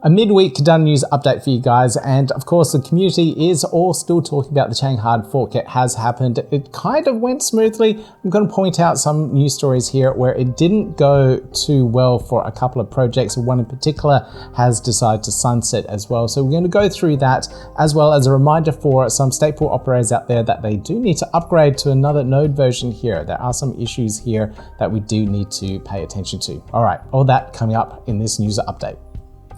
A midweek Cardano news update for you guys, and of course the community is all still talking about the Chang hard fork. It has happened. It kind of went smoothly. I'm going to point out some news stories here where it didn't go too well for a couple of projects. One in particular has decided to sunset as well. So we're going to go through that, as well as a reminder for some stateful operators out there that they do need to upgrade to another node version here. There are some issues here that we do need to pay attention to. All right, all that coming up in this news update.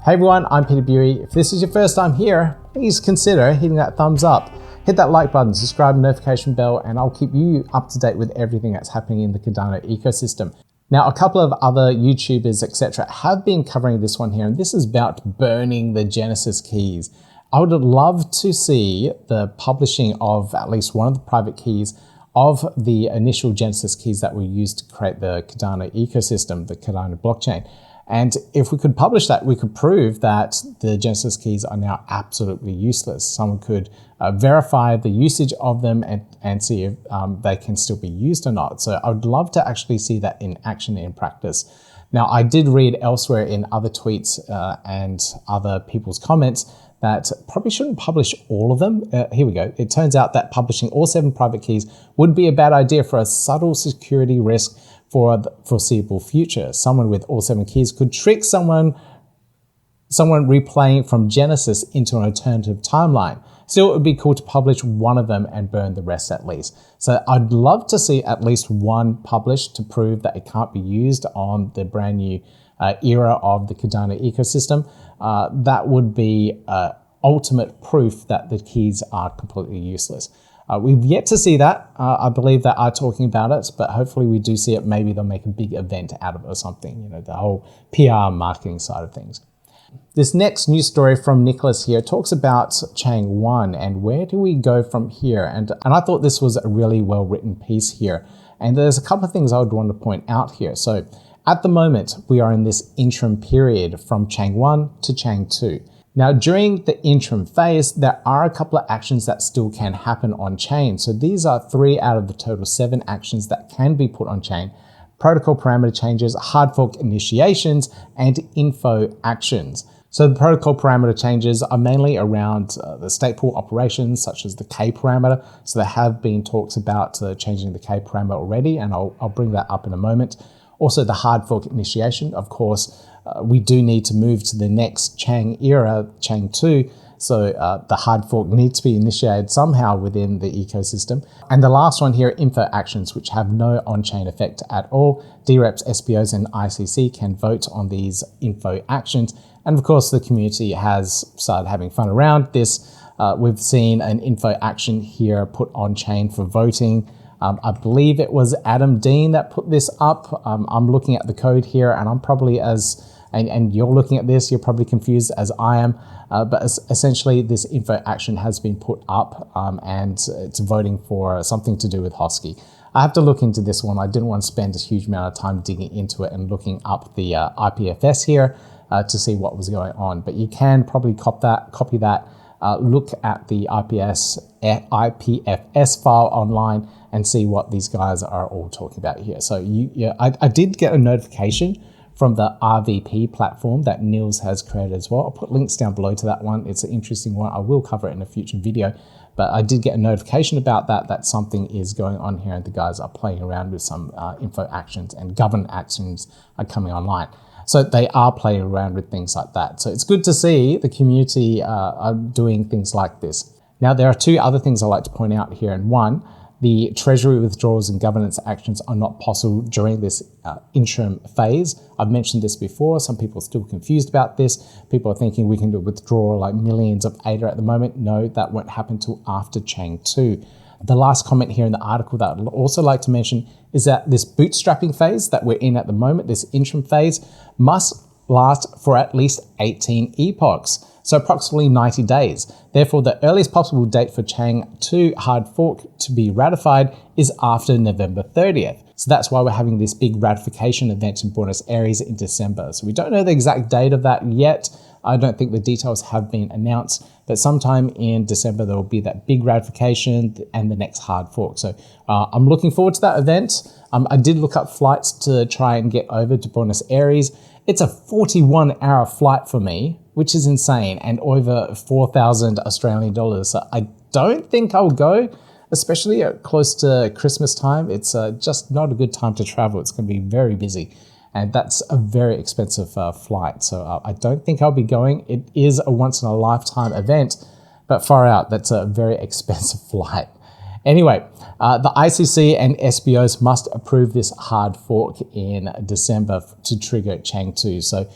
Hey everyone, I'm Peter Bury. If this is your first time here, please consider hitting that thumbs up, hit that like button, subscribe, notification bell, and I'll keep you up to date with everything that's happening in the Cardano ecosystem. Now, a couple of other YouTubers, etc., have been covering this one here, and this is about burning the Genesis keys. I would love to see the publishing of at least one of the private keys of the initial Genesis keys that were used to create the Cardano ecosystem, the Cardano blockchain. And if we could publish that, we could prove that the Genesis keys are now absolutely useless. Someone could verify the usage of them and see if they can still be used or not. So I would love to actually see that in action, in practice. Now, I did read elsewhere in other tweets and other people's comments that probably shouldn't publish all of them. Here we go. It turns out that publishing all 7 private keys would be a bad idea for a subtle security risk for the foreseeable future. Someone with all 7 keys could trick someone replaying from Genesis into an alternative timeline. Still, it would be cool to publish one of them and burn the rest at least. So I'd love to see at least one published to prove that it can't be used on the brand new era of the Cardano ecosystem. That would be ultimate proof that the keys are completely useless. We've yet to see that. I believe they are talking about it, but hopefully we do see it. Maybe they'll make a big event out of it or something, you know, the whole PR marketing side of things. This next news story from Nicholas here talks about Chang 1 and where do we go from here? And I thought this was a really well written piece here. And there's a couple of things I would want to point out here. So at the moment, we are in this interim period from Chang 1 to Chang 2. Now, during the interim phase, there are a couple of actions that still can happen on chain. So these are 3 out of the total 7 actions that can be put on chain: protocol parameter changes, hard fork initiations, and info actions. So the protocol parameter changes are mainly around the stateful operations, such as the K parameter. So there have been talks about changing the K parameter already, and I'll bring that up in a moment. Also, the hard fork initiation, of course, we do need to move to the next Chang era, Chang 2. So the hard fork needs to be initiated somehow within the ecosystem. And the last one here, info actions, which have no on-chain effect at all. DReps, SPOs, and ICC can vote on these info actions. And of course, the community has started having fun around this. We've seen an info action here put on chain for voting. I believe it was Adam Dean that put this up. I'm looking at the code here, and I'm probably and you're looking at this, you're probably confused as I am, but essentially this info action has been put up and it's voting for something to do with Hosky. I have to look into this one. I didn't want to spend a huge amount of time digging into it and looking up the IPFS here to see what was going on, but you can probably copy that, look at the IPFS file online and see what these guys are all talking about here. So I did get a notification from the RVP platform that Nils has created as well. I'll put links down below to that one. It's an interesting one. I will cover it in a future video, but I did get a notification about that something is going on here and the guys are playing around with some info actions and governance actions are coming online. So they are playing around with things like that. So it's good to see the community are doing things like this. Now, there are 2 other things I like to point out here. And one, the treasury withdrawals and governance actions are not possible during this interim phase. I've mentioned this before. Some people are still confused about this. People are thinking we can withdraw like millions of ADA at the moment. No, that won't happen until after Chang 2. The last comment here in the article that I'd also like to mention is that this bootstrapping phase that we're in at the moment, this interim phase, must last for at least 18 epochs. So approximately 90 days. Therefore, the earliest possible date for Chang 2 hard fork to be ratified is after November 30th. So that's why we're having this big ratification event in Buenos Aires in December. So we don't know the exact date of that yet. I don't think the details have been announced, but sometime in December, there will be that big ratification and the next hard fork. So I'm looking forward to that event. I did look up flights to try and get over to Buenos Aires. It's a 41-hour flight for me which is insane, and over 4,000 Australian dollars. So I don't think I'll go, especially close to Christmas time. It's just not a good time to travel. It's going to be very busy, and that's a very expensive flight. So I don't think I'll be going. It is a once in a lifetime event, but far out, that's a very expensive flight. Anyway, the ICC and SBOs must approve this hard fork in December to trigger Chang 2. So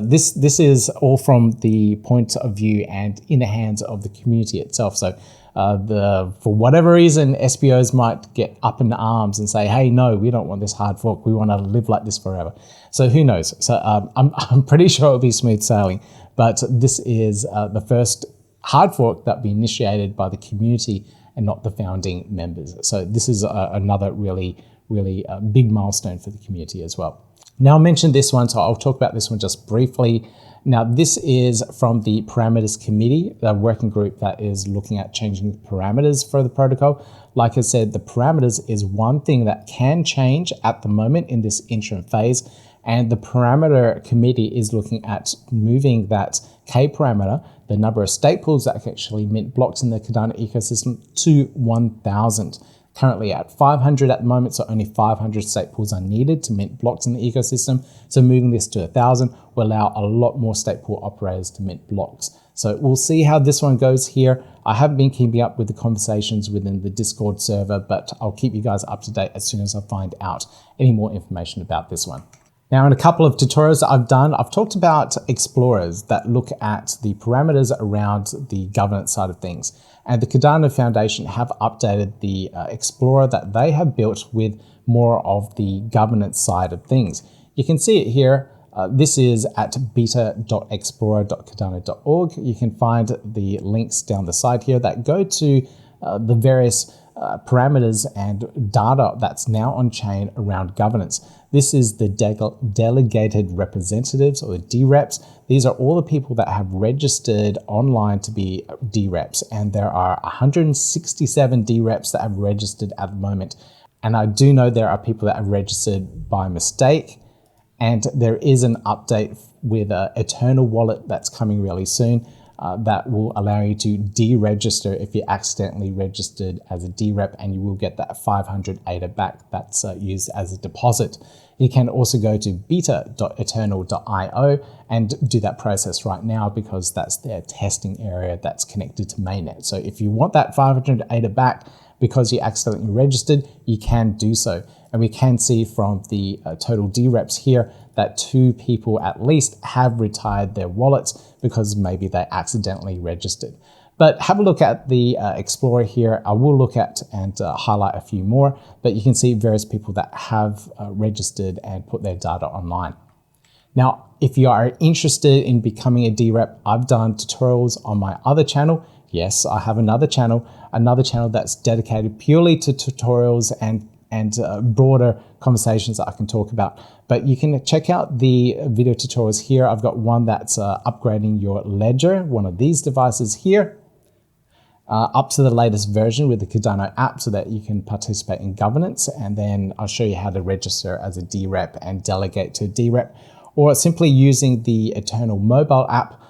this is all from the point of view and in the hands of the community itself. So for whatever reason, SBOs might get up in arms and say, hey, no, we don't want this hard fork. We want to live like this forever. So who knows? So I'm pretty sure it'll be smooth sailing, but this is the first hard fork that will be initiated by the community and not the founding members. So this is another really big milestone for the community as well. Now I mentioned this one, so I'll talk about this one just briefly. Now this is from the parameters committee, the working group that is looking at changing the parameters for the protocol. Like I said, the parameters is one thing that can change at the moment in this interim phase. And the parameter committee is looking at moving that K parameter, the number of stake pools that can actually mint blocks in the Cardano ecosystem, to 1,000. Currently at 500 at the moment, so only 500 stake pools are needed to mint blocks in the ecosystem. So moving this to 1,000 will allow a lot more stake pool operators to mint blocks. So we'll see how this one goes here. I haven't been keeping up with the conversations within the Discord server, but I'll keep you guys up to date as soon as I find out any more information about this one. Now, in a couple of tutorials that I've done, I've talked about explorers that look at the parameters around the governance side of things. And the Cardano Foundation have updated the explorer that they have built with more of the governance side of things. You can see it here. This is at beta.explorer.cardano.org. You can find the links down the side here that go to the various parameters and data that's now on chain around governance. This is the delegated representatives, or the DReps. These are all the people that have registered online to be DReps, and there are 167 DReps that have registered at the moment. And I do know there are people that have registered by mistake, and there is an update with an Eternal wallet that's coming really soon. That will allow you to deregister if you accidentally registered as a DRep, and you will get that 500 ADA back that's used as a deposit. You can also go to beta.eternal.io and do that process right now, because that's their testing area that's connected to mainnet. So if you want that 500 ADA back because you accidentally registered, you can do so. And we can see from the total DReps here that 2 people at least have retired their wallets because maybe they accidentally registered. But have a look at the Explorer here. I will look at and highlight a few more, but you can see various people that have registered and put their data online. Now, if you are interested in becoming a DRep, I've done tutorials on my other channel. Yes, I have another channel that's dedicated purely to tutorials and broader conversations that I can talk about. But you can check out the video tutorials here. I've got one that's upgrading your ledger, one of these devices here, up to the latest version with the Cardano app so that you can participate in governance. And then I'll show you how to register as a DRep and delegate to a DRep, or simply using the Eternal mobile app,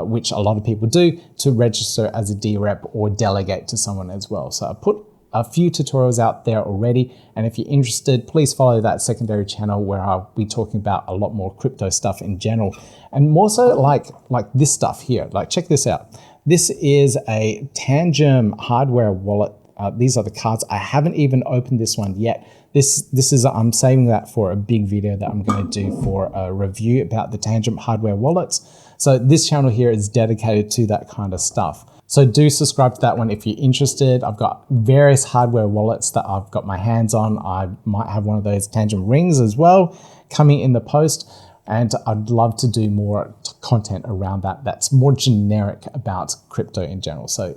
which a lot of people do, to register as a DRep or delegate to someone as well. So I put a few tutorials out there already, and if you're interested, please follow that secondary channel where I'll be talking about a lot more crypto stuff in general, and more so like this stuff here. Like, check this out. This is a Tangem hardware wallet. These are the cards. I haven't even opened this one yet. This is I'm saving that for a big video that I'm going to do for a review about the Tangem hardware wallets. So this channel here is dedicated to that kind of stuff. So do subscribe to that one if you're interested. I've got various hardware wallets that I've got my hands on. I might have one of those Tangem rings as well coming in the post. And I'd love to do more content around that that's more generic about crypto in general. So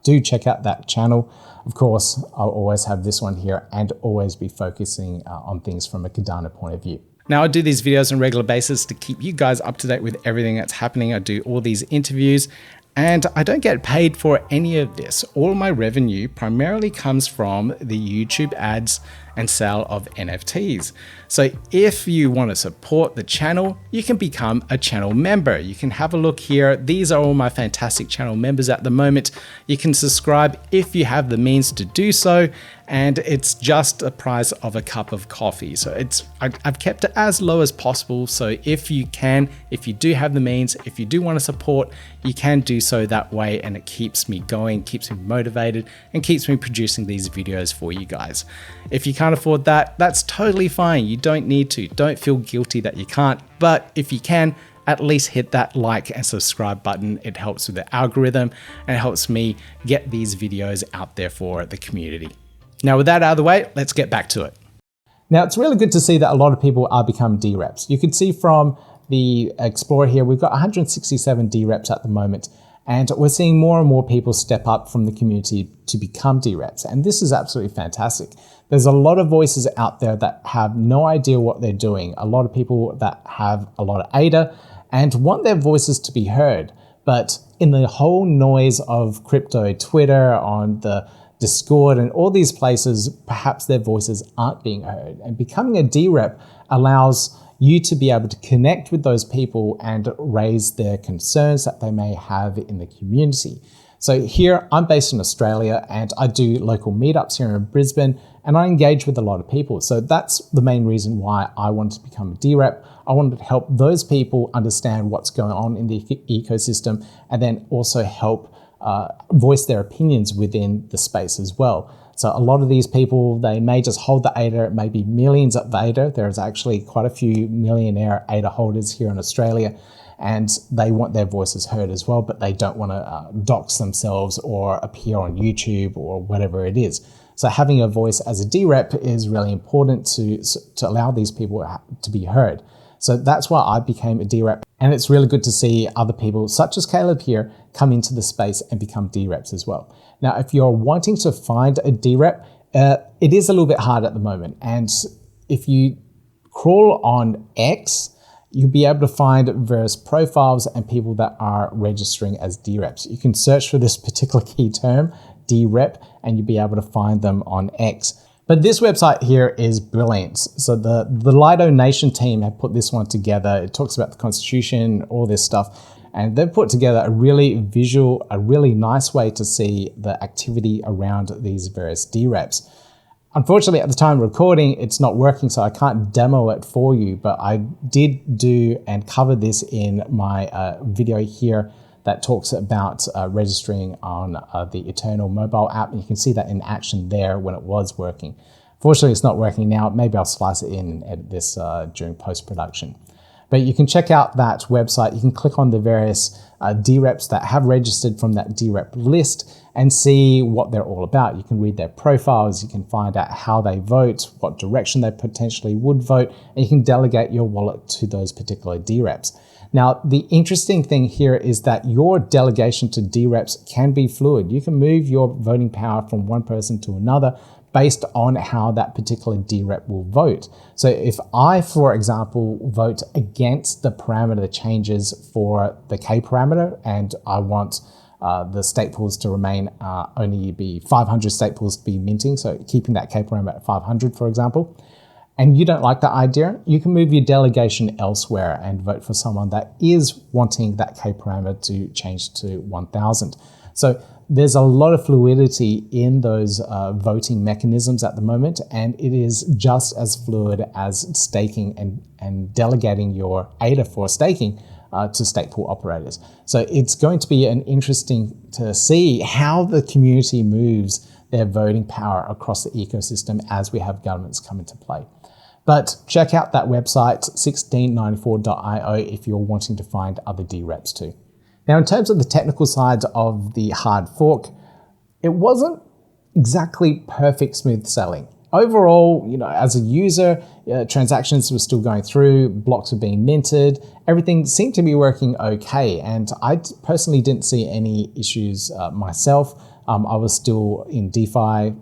do check out that channel. Of course, I'll always have this one here and always be focusing on things from a Cardano point of view. Now, I do these videos on a regular basis to keep you guys up to date with everything that's happening. I do all these interviews, and I don't get paid for any of this. All my revenue primarily comes from the YouTube ads and sale of NFTs. So if you want to support the channel, you can become a channel member. You can have a look here. These are all my fantastic channel members at the moment. You can subscribe if you have the means to do so, and it's just the price of a cup of coffee. So I've kept it as low as possible. So if you do have the means, if you do want to support, you can do so that way, and it keeps me going, keeps me motivated, and keeps me producing these videos for you guys. If you can't afford that, that's totally fine. You don't need to. Don't feel guilty that you can't, but if you can, at least hit that like and subscribe button. It helps with the algorithm and it helps me get these videos out there for the community. Now, with that out of the way, let's get back to it. Now, it's really good to see that a lot of people are becoming DReps. You can see from the Explorer here, we've got 167 DReps at the moment, and we're seeing more and more people step up from the community to become DReps, and this is absolutely fantastic. There's a lot of voices out there that have no idea what they're doing, a lot of people that have a lot of ADA and want their voices to be heard, but in the whole noise of crypto, Twitter, on the Discord and all these places, perhaps their voices aren't being heard. And becoming a DRep allows you to be able to connect with those people and raise their concerns that they may have in the community. So here, I'm based in Australia and I do local meetups here in Brisbane, and I engage with a lot of people. So that's the main reason why I wanted to become a DRep. I wanted to help those people understand what's going on in the ecosystem, and then also help voice their opinions within the space as well. So a lot of these people, they may just hold the ADA, it may be millions of ADA. There's actually quite a few millionaire ADA holders here in Australia, and they want their voices heard as well, but they don't want to dox themselves or appear on YouTube or whatever it is. So having a voice as a DRep is really important to allow these people to be heard. So that's why I became a DRep, and it's really good to see other people such as Caleb here come into the space and become DReps as well. Now, if you're wanting to find a DRep, it is a little bit hard at the moment, and if you crawl on X, you'll be able to find various profiles and people that are registering as DReps. You can search for this particular key term, DRep, and you'll be able to find them on X. But this website here is brilliant. So the Lido Nation team have put this one together. It talks about the Constitution, all this stuff, and they've put together a really visual, a really nice way to see the activity around these various DReps. Unfortunately, at the time of recording, it's not working, so I can't demo it for you, but I did do and cover this in my video here that talks about registering on the Eternal mobile app. And you can see that in action there when it was working. Fortunately, it's not working now. Maybe I'll slice it in and edit this during post-production. But you can check out that website. You can click on the various DReps that have registered from that DRep list and see what they're all about. You can read their profiles, you can find out how they vote, what direction they potentially would vote, and you can delegate your wallet to those particular DReps. Now, the interesting thing here is that your delegation to DReps can be fluid. You can move your voting power from one person to another based on how that particular DRep will vote. So if I, for example, vote against the parameter changes for the K parameter, and I want the stake pools to remain only be 500 stake pools to be minting, so keeping that K parameter at 500, for example, and you don't like that idea, you can move your delegation elsewhere and vote for someone that is wanting that K parameter to change to 1000. So there's a lot of fluidity in those voting mechanisms at the moment, and it is just as fluid as staking and delegating your ADA for staking to stake pool operators. So it's going to be an interesting to see how the community moves their voting power across the ecosystem as we have governments come into play. But check out that website, 1694.io, if you're wanting to find other DReps too. Now, in terms of the technical side of the hard fork, it wasn't exactly perfect smooth sailing. Overall, as a user, transactions were still going through, blocks were being minted, everything seemed to be working okay, and I personally didn't see any issues myself. I was still in DeFi,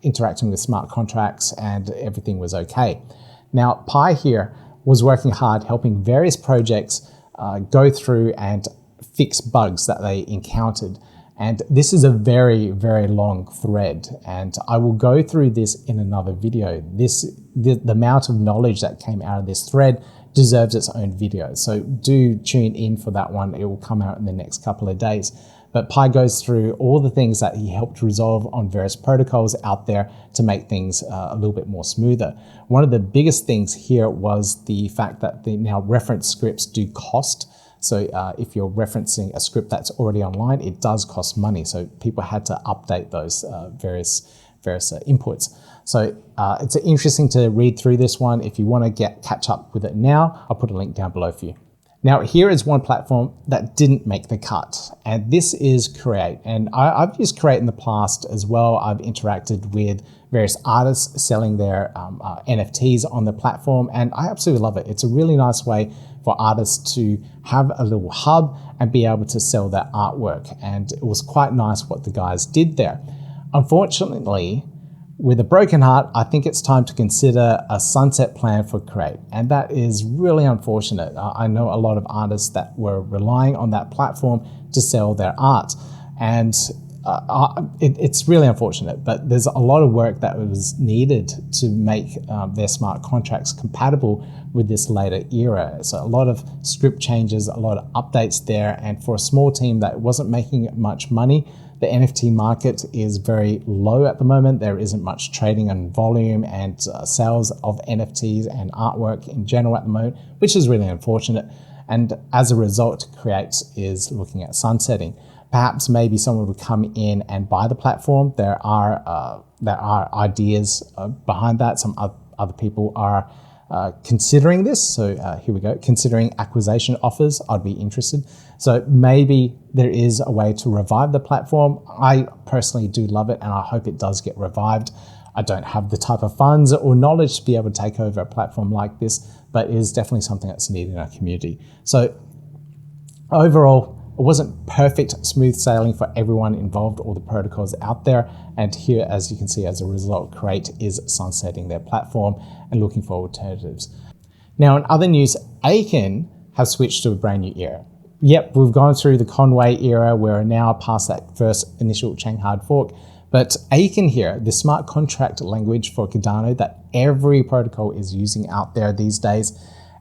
interacting with smart contracts, and everything was okay. Now, Pi here was working hard helping various projects go through and fix bugs that they encountered. And this is a very, very long thread, and I will go through this in another video. The amount of knowledge that came out of this thread deserves its own video. So do tune in for that one. It will come out in the next couple of days. But Pi goes through all the things that he helped resolve on various protocols out there to make things a little bit more smoother. One of the biggest things here was the fact that the now reference scripts do cost. So if you're referencing a script that's already online, it does cost money. So people had to update those various inputs. So it's interesting to read through this one. If you want to catch up with it now, I'll put a link down below for you. Now, here is one platform that didn't make the cut, and this is Create. And I've used Create in the past as well. I've interacted with various artists selling their NFTs on the platform, and I absolutely love it. It's a really nice way for artists to have a little hub and be able to sell their artwork. And it was quite nice what the guys did there. Unfortunately, with a broken heart, I think it's time to consider a sunset plan for Create, and that is really unfortunate. I know a lot of artists that were relying on that platform to sell their art, and it's really unfortunate, but there's a lot of work that was needed to make their smart contracts compatible with this later era. So a lot of script changes, a lot of updates there, and for a small team that wasn't making much money, the NFT market is very low at the moment. There isn't much trading and volume and sales of NFTs and artwork in general at the moment, which is really unfortunate. And as a result, Create is looking at sunsetting. Perhaps maybe someone would come in and buy the platform. There are ideas behind that. Some other people are considering this. So here we go, considering acquisition offers. I'd be interested. So maybe there is a way to revive the platform. I personally do love it, and I hope it does get revived. I don't have the type of funds or knowledge to be able to take over a platform like this, but it is definitely something that's needed in our community. So overall, it wasn't perfect smooth sailing for everyone involved, all the protocols out there. And here, as you can see, as a result, Create is sunsetting their platform and looking for alternatives. Now, in other news, Aiken have switched to a brand new era. Yep, we've gone through the Conway era. We're now past that first initial Chang hard fork. But Aiken here, the smart contract language for Cardano that every protocol is using out there these days,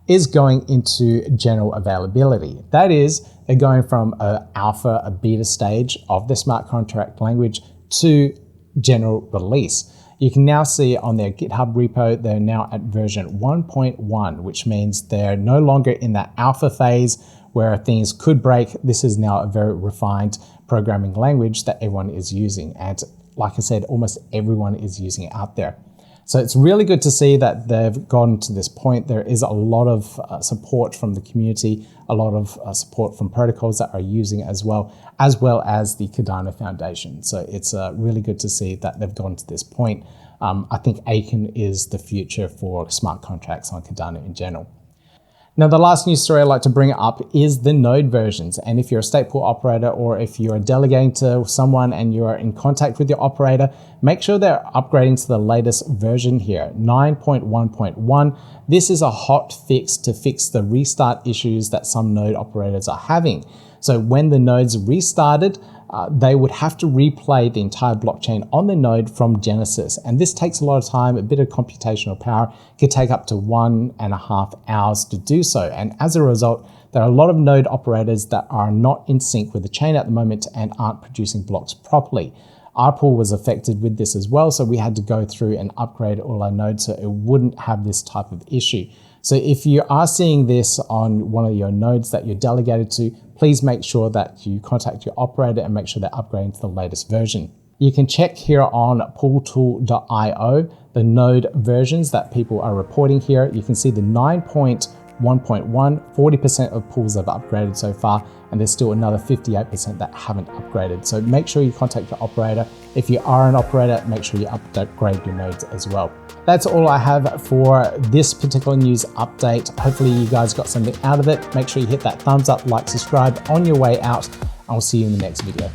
is going into general availability. That is, they're going from an alpha, a beta stage of the smart contract language to general release. You can now see on their GitHub repo, they're now at version 1.1, which means they're no longer in that alpha phase where things could break. This is now a very refined programming language that everyone is using. And like I said, almost everyone is using it out there. So it's really good to see that they've gotten to this point. There is a lot of support from the community, a lot of support from protocols that are using it as well as the Cardano Foundation. So it's really good to see that they've gotten to this point. I think Aiken is the future for smart contracts on Cardano in general. Now, the last news story I'd like to bring up is the node versions. And if you're a state pool operator, or if you're delegating to someone and you're in contact with your operator, make sure they're upgrading to the latest version here, 9.1.1. This is a hot fix to fix the restart issues that some node operators are having. So when the nodes restarted, they would have to replay the entire blockchain on the node from Genesis. And this takes a lot of time, a bit of computational power. It could take up to 1.5 hours to do so. And as a result, there are a lot of node operators that are not in sync with the chain at the moment and aren't producing blocks properly. Our pool was affected with this as well, so we had to go through and upgrade all our nodes so it wouldn't have this type of issue. So if you are seeing this on one of your nodes that you're delegated to, please make sure that you contact your operator and make sure they're upgrading to the latest version. You can check here on pooltool.io the node versions that people are reporting here. You can see the 9.1.1, 40% of pools have upgraded so far, and there's still another 58% that haven't upgraded. So make sure you contact your operator. If you are an operator, make sure you upgrade your nodes as well. That's all I have for this particular news update. Hopefully you guys got something out of it. Make sure you hit that thumbs up, like, subscribe on your way out. I'll see you in the next video.